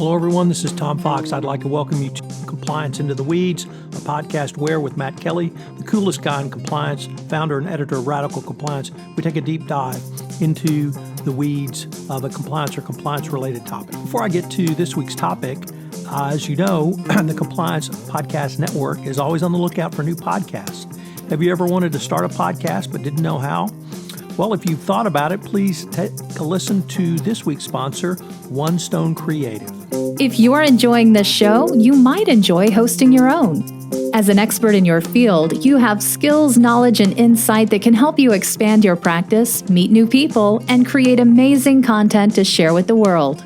Hello, everyone. This is Tom Fox. I'd like to welcome you to Compliance Into the Weeds, a podcast where, with Matt Kelly, the coolest guy in compliance, founder and editor of Radical Compliance, we take a deep dive into the weeds of a compliance or compliance-related topic. Before I get to this week's topic, as you know, the Compliance Podcast Network is always on the lookout for new podcasts. Have you ever wanted to start a podcast but didn't know how? Well, if you've thought about it, please take a listen to this week's sponsor, One Stone Creative. If you are enjoying this show, you might enjoy hosting your own. As an expert in your field, you have skills, knowledge, and insight that can help you expand your practice, meet new people, and create amazing content to share with the world.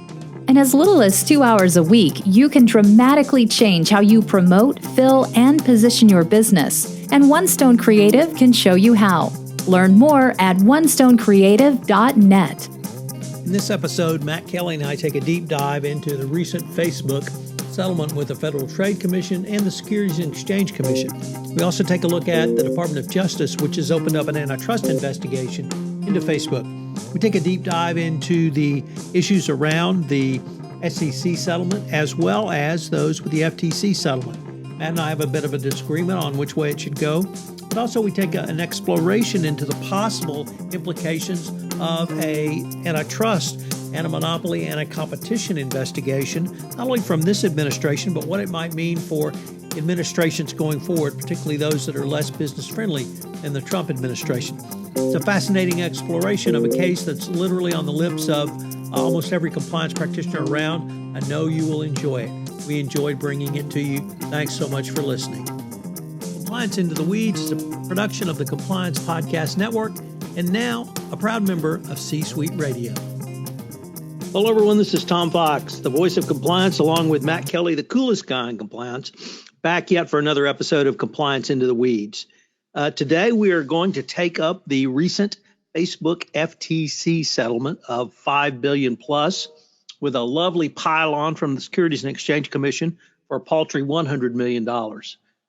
In as little as 2 hours a week, you can dramatically change how you promote, fill, and position your business. And One Stone Creative can show you how. Learn more at onestonecreative.net. In this episode, Matt Kelly and I take a deep dive into the recent Facebook settlement with the Federal Trade Commission and the Securities and Exchange Commission. We also take a look at the Department of Justice, which has opened up an antitrust investigation into Facebook. We take a deep dive into the issues around the SEC settlement as well as those with the FTC settlement. Matt and I have a bit of a disagreement on which way it should go. But also we take an exploration into the possible implications of a antitrust, anti-monopoly, anti-competition investigation, not only from this administration, but what it might mean for administrations going forward, particularly those that are less business-friendly than the Trump administration. It's a fascinating exploration of a case that's literally on the lips of almost every compliance practitioner around. I know you will enjoy it. We enjoyed bringing it to you. Thanks so much for listening. Compliance Into the Weeds is a production of the Compliance Podcast Network and now a proud member of C-Suite Radio. Hello, everyone. This is Tom Fox, the voice of compliance, along with Matt Kelly, the coolest guy in compliance, back yet for another episode of Compliance Into the Weeds. Today, we are going to take up the recent Facebook FTC settlement of $5 billion plus with a lovely pile-on from the Securities and Exchange Commission for a paltry $100 million.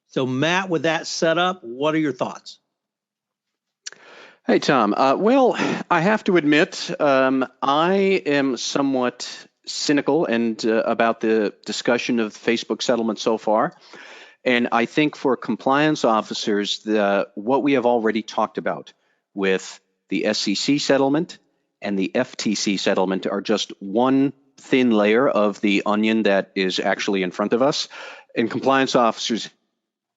So, Matt, with that set up, what are your thoughts? Hey, Tom. Well, I have to admit, I am somewhat cynical and about the discussion of Facebook settlement so far. And I think for compliance officers, what we have already talked about with the SEC settlement and the FTC settlement are just one thin layer of the onion that is actually in front of us. And compliance officers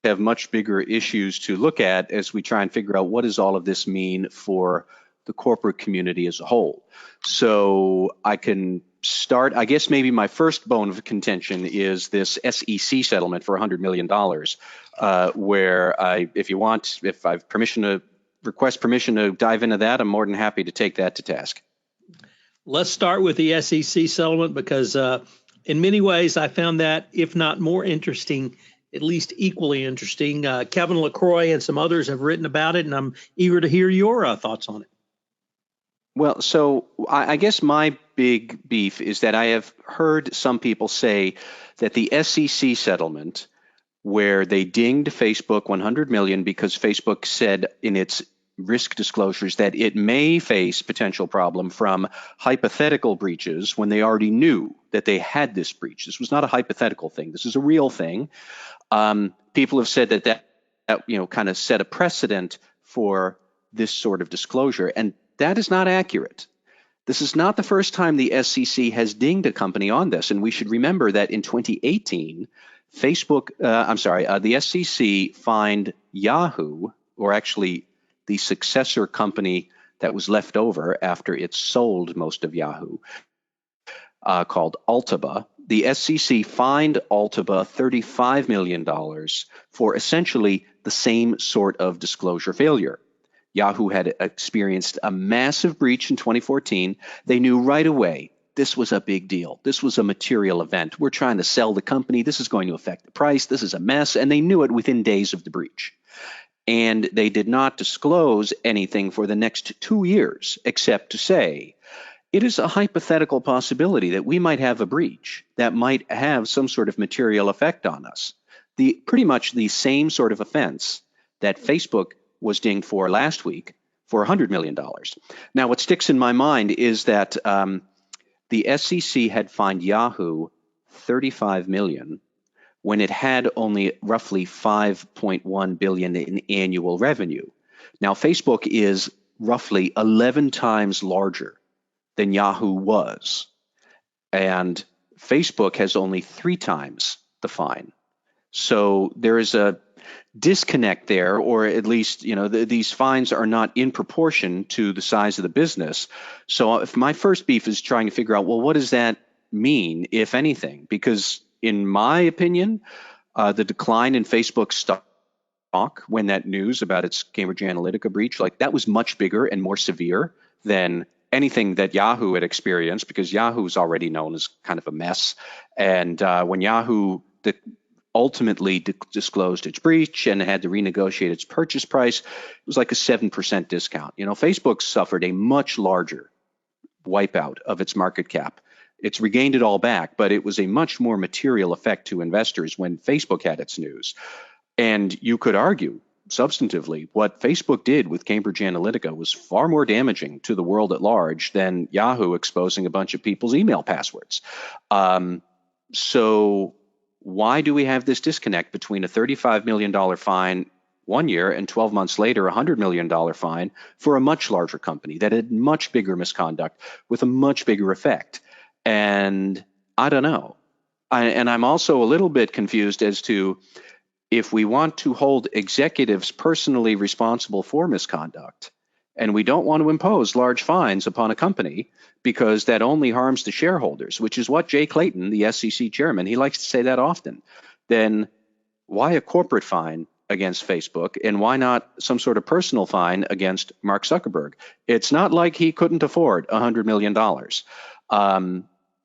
have much bigger issues to look at as we try and figure out what does all of this mean for the corporate community as a whole. So I can start, I guess maybe my first bone of contention is this SEC settlement for $100 million, where if I've request permission to dive into that, I'm more than happy to take that to task. Let's start with the SEC settlement because in many ways I found that, if not more interesting, at least equally interesting. Kevin LaCroix and some others have written about it, and I'm eager to hear your thoughts on it. Well, so I guess my big beef is that I have heard some people say that the SEC settlement, where they dinged Facebook $100 million because Facebook said in its risk disclosures that it may face potential problem from hypothetical breaches when they already knew that they had this breach. This was not a hypothetical thing. This is a real thing. People have said that kind of set a precedent for this sort of disclosure, and that is not accurate. This is not the first time the SEC has dinged a company on this, and we should remember that in 2018, the SEC fined Yahoo, or actually the successor company that was left over after it sold most of Yahoo, called Altaba. The SEC fined Altaba $35 million for essentially the same sort of disclosure failure. Yahoo had experienced a massive breach in 2014. They knew right away this was a big deal. This was a material event. We're trying to sell the company. This is going to affect the price. This is a mess. And they knew it within days of the breach. And they did not disclose anything for the next 2 years, except to say, it is a hypothetical possibility that we might have a breach that might have some sort of material effect on us. Pretty much the same sort of offense that Facebook was dinged for last week for $100 million. Now, what sticks in my mind is that the SEC had fined Yahoo $35 million when it had only roughly $5.1 billion in annual revenue. Now, Facebook is roughly 11 times larger than Yahoo was, and Facebook has only 3 times the fine. So there is a disconnect there, or at least, these fines are not in proportion to the size of the business. So if my first beef is trying to figure out, well, what does that mean, if anything? Because in my opinion, the decline in Facebook stock when that news about its Cambridge Analytica breach, like that was much bigger and more severe than anything that Yahoo had experienced, because Yahoo's already known as kind of a mess. And when Yahoo ultimately disclosed its breach and had to renegotiate its purchase price, it was like a 7% discount. Facebook suffered a much larger wipeout of its market cap. It's regained it all back, but it was a much more material effect to investors when Facebook had its news. And you could argue, substantively, what Facebook did with Cambridge Analytica was far more damaging to the world at large than Yahoo exposing a bunch of people's email passwords. So why do we have this disconnect between a $35 million fine 1 year and 12 months later, a $100 million fine for a much larger company that had much bigger misconduct with a much bigger effect? And I don't know. I'm also a little bit confused as to, if we want to hold executives personally responsible for misconduct, and we don't want to impose large fines upon a company because that only harms the shareholders, which is what Jay Clayton, the SEC chairman, he likes to say that often, then why a corporate fine against Facebook, and why not some sort of personal fine against Mark Zuckerberg? It's not like he couldn't afford $100 million.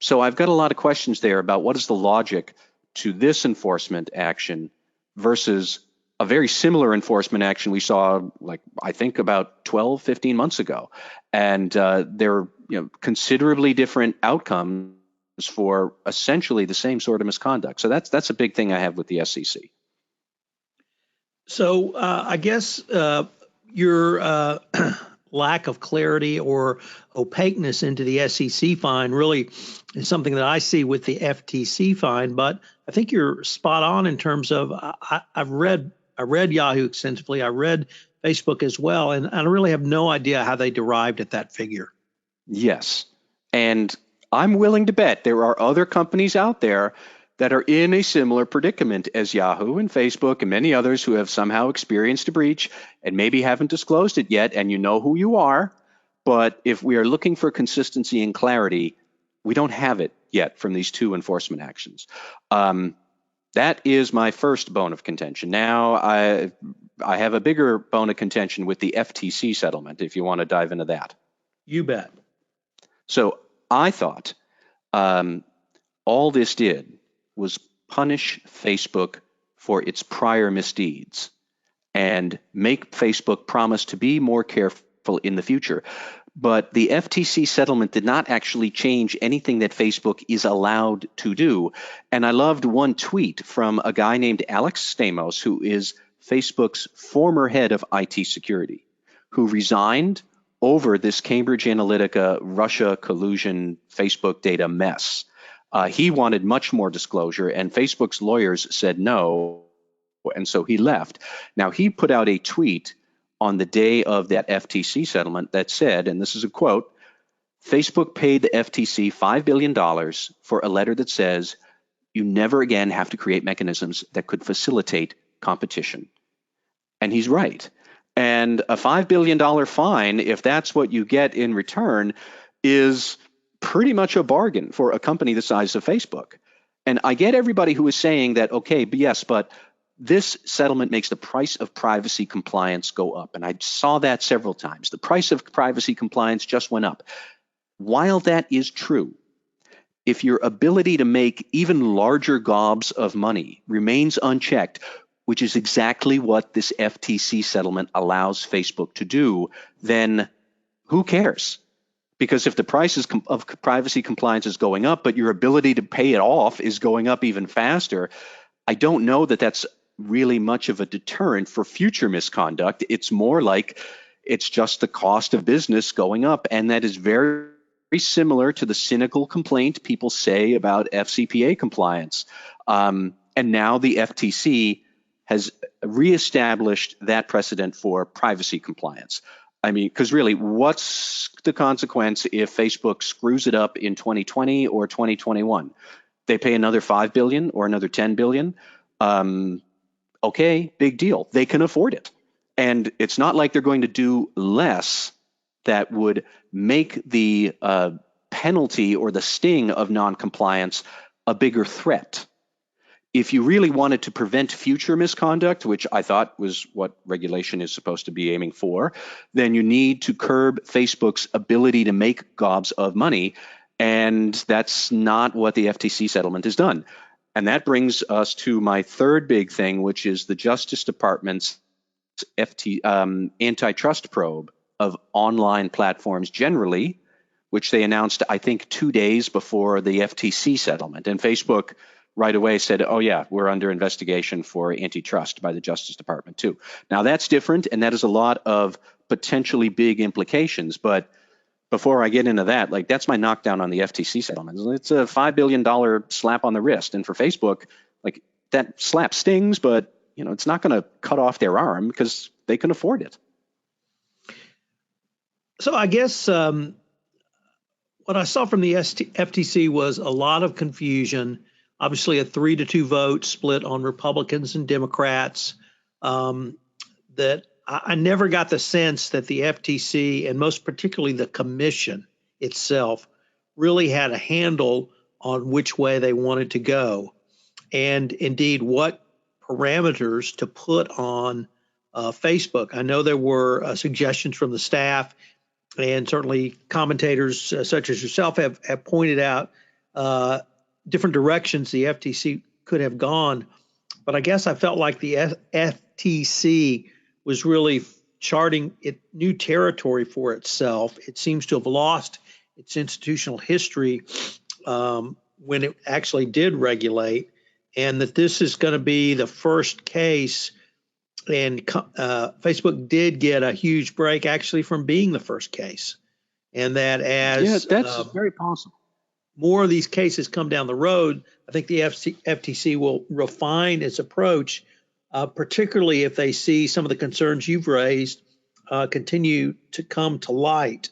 So I've got a lot of questions there about what is the logic to this enforcement action versus a very similar enforcement action we saw, like, I think about 12, 15 months ago. And they're considerably different outcomes for essentially the same sort of misconduct. So that's a big thing I have with the SEC. So I guess your lack of clarity or opaqueness into the SEC fine really is something that I see with the FTC fine. But I think you're spot on in terms of I've read Yahoo extensively. I read Facebook as well, and I really have no idea how they derived at that figure. Yes, and I'm willing to bet there are other companies out there that are in a similar predicament as Yahoo and Facebook and many others who have somehow experienced a breach and maybe haven't disclosed it yet, and you know who you are. But if we are looking for consistency and clarity, we don't have it yet from these two enforcement actions. That is my first bone of contention. Now, I have a bigger bone of contention with the FTC settlement, if you want to dive into that. You bet. So I thought all this did was punish Facebook for its prior misdeeds and make Facebook promise to be more careful in the future. But the FTC settlement did not actually change anything that Facebook is allowed to do. And I loved one tweet from a guy named Alex Stamos, who is Facebook's former head of IT security, who resigned over this Cambridge Analytica Russia collusion Facebook data mess. He wanted much more disclosure, and Facebook's lawyers said no, and so he left. Now, he put out a tweet on the day of that FTC settlement that said, and this is a quote, Facebook paid the FTC $5 billion for a letter that says, you never again have to create mechanisms that could facilitate competition. And he's right. And a $5 billion fine, if that's what you get in return, is pretty much a bargain for a company the size of Facebook. And I get everybody who is saying that, okay, yes, but this settlement makes the price of privacy compliance go up. And I saw that several times. The price of privacy compliance just went up. While that is true, if your ability to make even larger gobs of money remains unchecked, which is exactly what this FTC settlement allows Facebook to do, then who cares? Because if the price of privacy compliance is going up, but your ability to pay it off is going up even faster, I don't know that that's really much of a deterrent for future misconduct. It's more like it's just the cost of business going up, and that is very, similar to the cynical complaint people say about FCPA compliance. And now the FTC has reestablished that precedent for privacy compliance. I mean, because really, what's the consequence if Facebook screws it up in 2020 or 2021? They pay another $5 billion or another $10 billion. Okay, big deal. They can afford it. And it's not like they're going to do less that would make the penalty or the sting of noncompliance a bigger threat. If you really wanted to prevent future misconduct, which I thought was what regulation is supposed to be aiming for, then you need to curb Facebook's ability to make gobs of money. And that's not what the FTC settlement has done. And that brings us to my third big thing, which is the Justice Department's antitrust probe of online platforms generally, which they announced, I think, 2 days before the FTC settlement. And Facebook right away said, oh, yeah, we're under investigation for antitrust by the Justice Department, too. Now, that's different, and that has a lot of potentially big implications. But before I get into that, like, that's my knockdown on the FTC settlement. It's a $5 billion slap on the wrist. And for Facebook, like, that slap stings, but it's not going to cut off their arm because they can afford it. So I guess what I saw from the FTC was a lot of confusion. Obviously, a 3-2 vote split on Republicans and Democrats. That I never got the sense that the FTC, and most particularly the commission itself, really had a handle on which way they wanted to go, and indeed what parameters to put on Facebook. I know there were suggestions from the staff, and certainly commentators such as yourself have pointed out different directions the FTC could have gone. But I guess I felt like the FTC was really charting new territory for itself. It seems to have lost its institutional history when it actually did regulate, and that this is going to be the first case. And Facebook did get a huge break actually from being the first case. And that as that's very possible. More of these cases come down the road, I think the FTC will refine its approach, particularly if they see some of the concerns you've raised continue to come to light.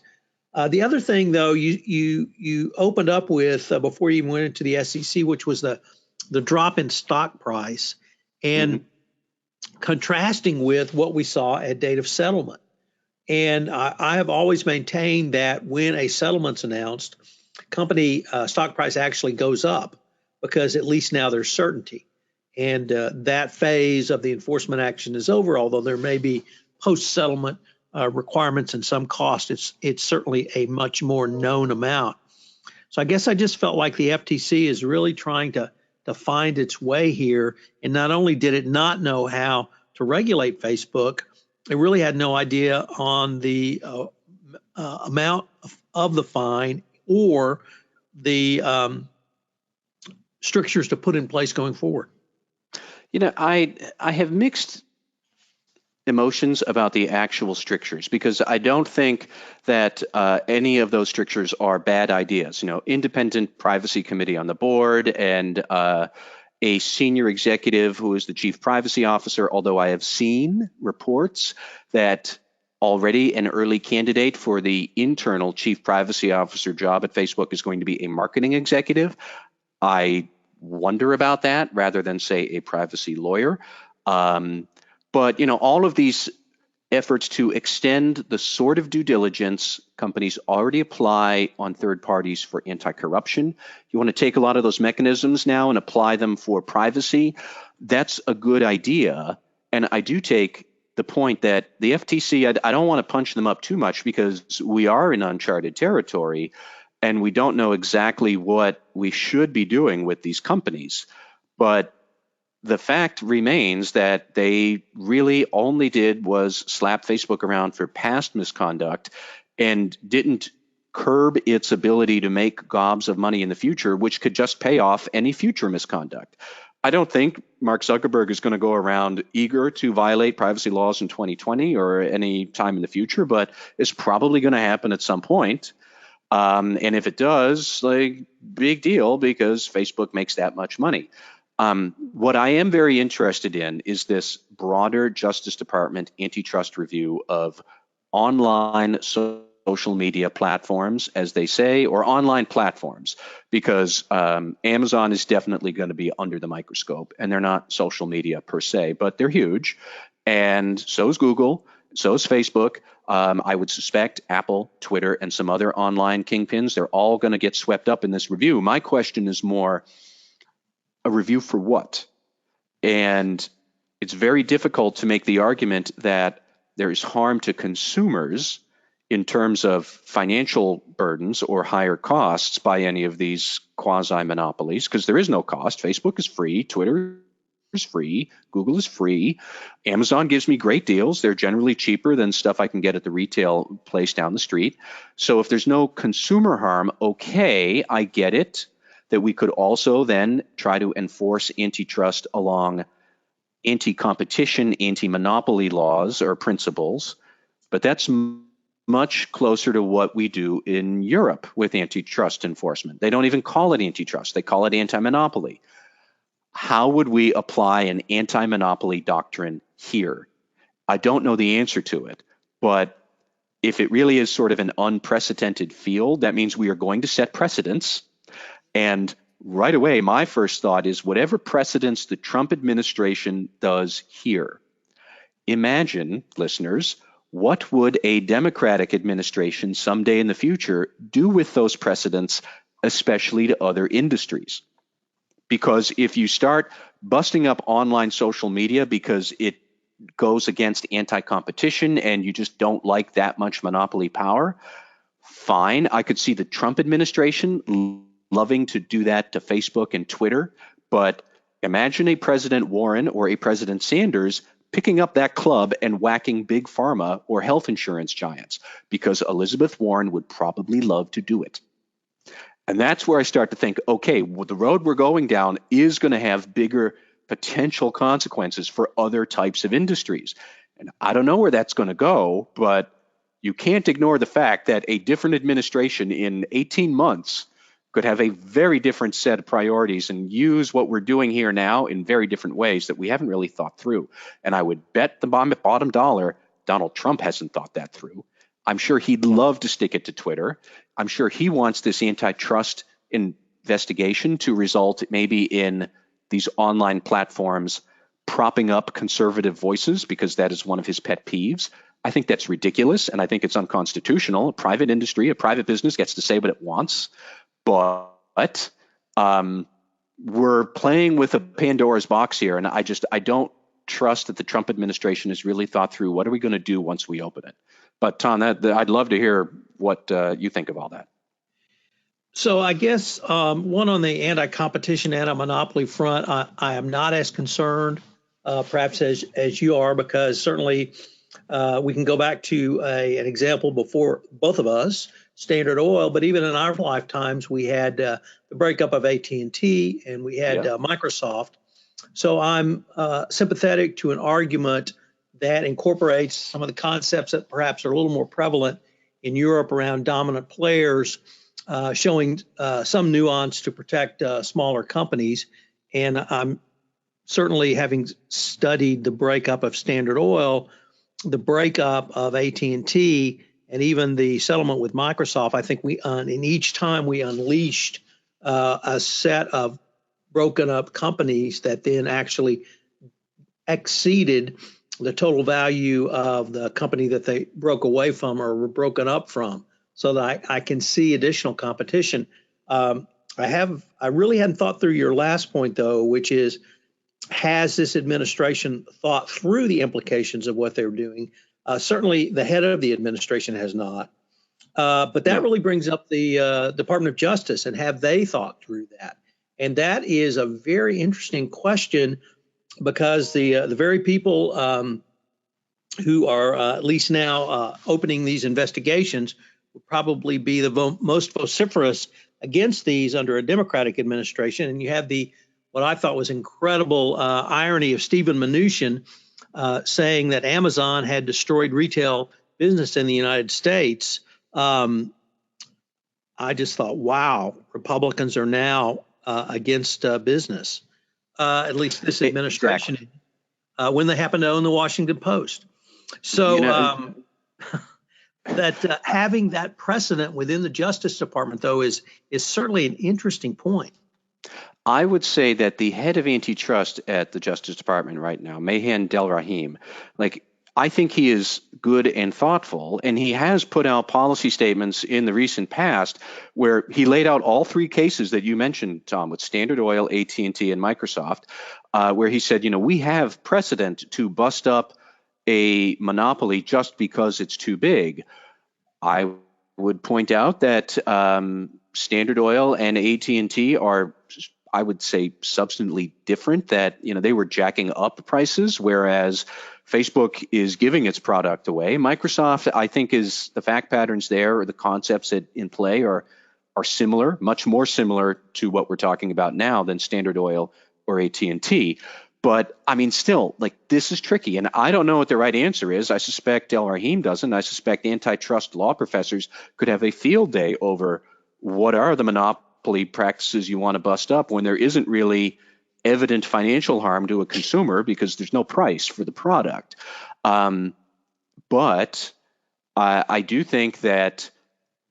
The other thing, though, you opened up with before you even went into the SEC, which was the drop in stock price, and contrasting with what we saw at date of settlement. And I have always maintained that when a settlement's announced, company stock price actually goes up because at least now there's certainty. And that phase of the enforcement action is over, although there may be post-settlement requirements and some cost. It's certainly a much more known amount. So I guess I just felt like the FTC is really trying to find its way here. And not only did it not know how to regulate Facebook, it really had no idea on the amount of the fine or the strictures to put in place going forward. I have mixed emotions about the actual strictures because I don't think that any of those strictures are bad ideas. Independent privacy committee on the board and a senior executive who is the chief privacy officer, although I have seen reports that already an early candidate for the internal chief privacy officer job at Facebook is going to be a marketing executive. I wonder about that rather than, say, a privacy lawyer. But all of these efforts to extend the sort of due diligence companies already apply on third parties for anti-corruption. You want to take a lot of those mechanisms now and apply them for privacy. That's a good idea. And I do take the point that the FTC, I don't want to punch them up too much because we are in uncharted territory and we don't know exactly what we should be doing with these companies. But the fact remains that they really only did was slap Facebook around for past misconduct and didn't curb its ability to make gobs of money in the future, which could just pay off any future misconduct. I don't think Mark Zuckerberg is going to go around eager to violate privacy laws in 2020 or any time in the future, but it's probably going to happen at some point. And if it does, like, big deal, because Facebook makes that much money. What I am very interested in is this broader Justice Department antitrust review of online social media platforms, as they say, or online platforms, because Amazon is definitely going to be under the microscope, and they're not social media per se, but they're huge. And so is Google, so is Facebook. I would suspect Apple, Twitter, and some other online kingpins, they're all going to get swept up in this review. My question is more, a review for what? And it's very difficult to make the argument that there is harm to consumers in terms of financial burdens or higher costs by any of these quasi-monopolies, because there is no cost. Facebook is free, Twitter is free, Google is free. Amazon gives me great deals. They're generally cheaper than stuff I can get at the retail place down the street. So if there's no consumer harm, okay, I get it, that we could also then try to enforce antitrust along anti-competition, anti-monopoly laws or principles. But that's much closer to what we do in Europe with antitrust enforcement. They don't even call it antitrust. They call it anti-monopoly. How would we apply an anti-monopoly doctrine here? I don't know the answer to it, but if it really is sort of an unprecedented field, that means we are going to set precedents. And right away, my first thought is whatever precedents the Trump administration does here, imagine, listeners, what would a Democratic administration someday in the future do with those precedents, especially to other industries? Because if you start busting up online social media because it goes against anti-competition and you just don't like that much monopoly power, fine. I could see the Trump administration loving to do that to Facebook and Twitter, but imagine a President Warren or a President Sanders picking up that club and whacking big pharma or health insurance giants, because Elizabeth Warren would probably love to do it. And that's where I start to think, okay, well, the road we're going down is going to have bigger potential consequences for other types of industries. And I don't know where that's going to go, but you can't ignore the fact that a different administration in 18 months could have a very different set of priorities and use what we're doing here now in very different ways that we haven't really thought through. And I would bet the bottom dollar Donald Trump hasn't thought that through. I'm sure he'd love to stick it to Twitter. I'm sure he wants this antitrust investigation to result maybe in these online platforms propping up conservative voices, because that is one of his pet peeves. I think that's ridiculous, and I think it's unconstitutional. A private industry, a private business gets to say what it wants. But we're playing with a Pandora's box here, and I don't trust that the Trump administration has really thought through what are we going to do once we open it. But Tom, I'd love to hear what you think of all that. So I guess one on the anti-competition, anti-monopoly front, I am not as concerned, perhaps as you are, because certainly we can go back to an example before both of us, Standard Oil, but even in our lifetimes, we had the breakup of AT&T and we had Microsoft. So I'm sympathetic to an argument that incorporates some of the concepts that perhaps are a little more prevalent in Europe around dominant players, showing some nuance to protect smaller companies. And I'm certainly, having studied the breakup of Standard Oil, the breakup of AT&T, and even the settlement with Microsoft, I think in each time we unleashed a set of broken up companies that then actually exceeded the total value of the company that they broke away from or were broken up from, so that I can see additional competition. I really hadn't thought through your last point, though, which is, has this administration thought through the implications of what they're doing? Certainly the head of the administration has not. But that really brings up the Department of Justice, and have they thought through that? And that is a very interesting question, because the very people who are at least now opening these investigations would probably be the most vociferous against these under a Democratic administration. And you have what I thought was incredible irony of Stephen Mnuchin saying that Amazon had destroyed retail business in the United States. I just thought, wow, Republicans are now against business, at least this administration, exactly. When they happen to own the Washington Post. So that having that precedent within the Justice Department, though, is certainly an interesting point. I would say that the head of antitrust at the Justice Department right now, Mahan Delrahim, I think he is good and thoughtful, and he has put out policy statements in the recent past where he laid out all three cases that you mentioned, Tom, with Standard Oil, AT&T, and Microsoft, where he said, we have precedent to bust up a monopoly just because it's too big. I would point out that Standard Oil and AT&T are, I would say, substantially different, that they were jacking up prices, whereas Facebook is giving its product away. Microsoft, I think, is the fact patterns there, or the concepts in play are similar, much more similar to what we're talking about now than Standard Oil or AT&T. But I mean, still, this is tricky, and I don't know what the right answer is. I suspect Delrahim doesn't. I suspect antitrust law professors could have a field day over what are the monopoly practices you want to bust up when there isn't really evident financial harm to a consumer because there's no price for the product. But I do think that,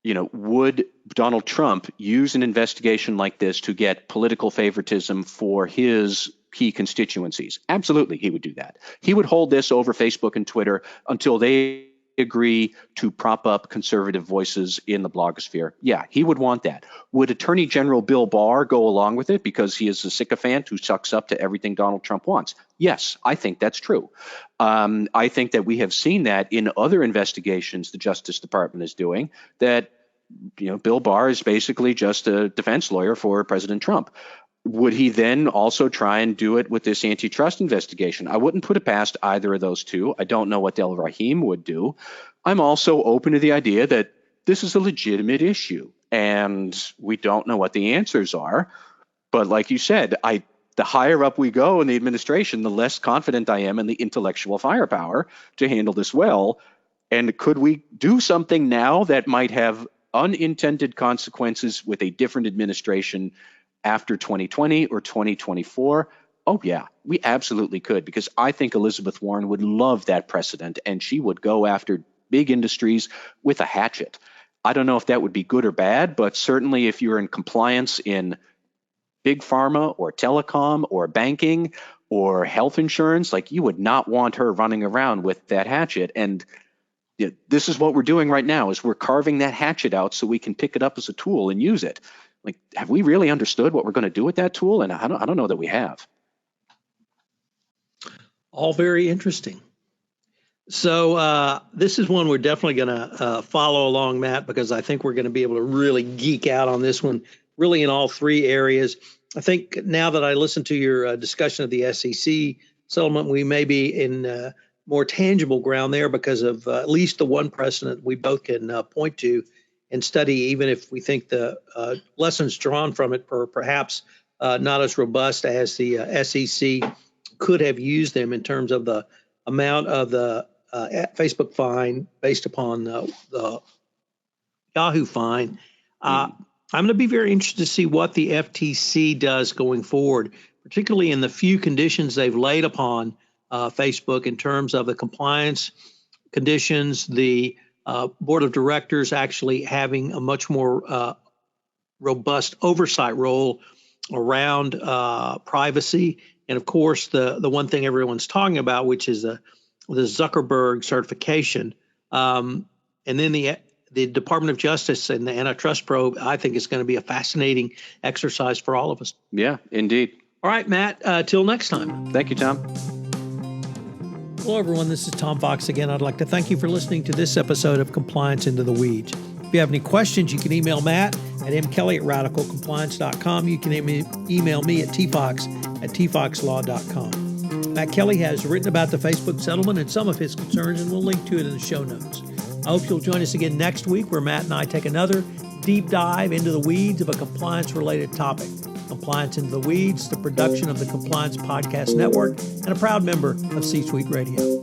would Donald Trump use an investigation like this to get political favoritism for his key constituencies? Absolutely, he would do that. He would hold this over Facebook and Twitter until they agree to prop up conservative voices in the blogosphere. Yeah, he would want that. Would Attorney General Bill Barr go along with it because he is a sycophant who sucks up to everything Donald Trump wants? Yes, I think that's true. I think that we have seen that in other investigations the Justice Department is doing, that Bill Barr is basically just a defense lawyer for President Trump. Would he then also try and do it with this antitrust investigation? I wouldn't put it past either of those two. I don't know what Delrahim would do. I'm also open to the idea that this is a legitimate issue, and we don't know what the answers are. But like you said, the higher up we go in the administration, the less confident I am in the intellectual firepower to handle this well. And could we do something now that might have unintended consequences with a different administration after 2020 or 2024? Oh, yeah, we absolutely could, because I think Elizabeth Warren would love that precedent, and she would go after big industries with a hatchet. I don't know if that would be good or bad, but certainly if you're in compliance in big pharma or telecom or banking or health insurance, you would not want her running around with that hatchet. And this is what we're doing right now, is we're carving that hatchet out so we can pick it up as a tool and use it. Have we really understood what we're going to do with that tool? And I don't know that we have. All very interesting. So this is one we're definitely going to follow along, Matt, because I think we're going to be able to really geek out on this one, really in all three areas. I think now that I listened to your discussion of the SEC settlement, we may be in more tangible ground there because of at least the one precedent we both can point to and study, even if we think the lessons drawn from it are perhaps not as robust as the SEC could have used them in terms of the amount of the Facebook fine based upon the Yahoo fine. I'm going to be very interested to see what the FTC does going forward, particularly in the few conditions they've laid upon Facebook in terms of the compliance conditions, the board of directors actually having a much more robust oversight role around privacy. And of course, the one thing everyone's talking about, which is the Zuckerberg certification. And then the Department of Justice and the antitrust probe, I think, is going to be a fascinating exercise for all of us. Yeah, indeed. All right, Matt, till next time. Thank you, Tom. Hello, everyone. This is Tom Fox again. I'd like to thank you for listening to this episode of Compliance Into the Weeds. If you have any questions, you can email Matt at mkelly@radicalcompliance.com. You can email me at tfox@tfoxlaw.com. Matt Kelly has written about the Facebook settlement and some of his concerns, and we'll link to it in the show notes. I hope you'll join us again next week, where Matt and I take another deep dive into the weeds of a compliance-related topic. Compliance Into the Weeds, the production of the Compliance Podcast Network, and a proud member of C-Suite Radio.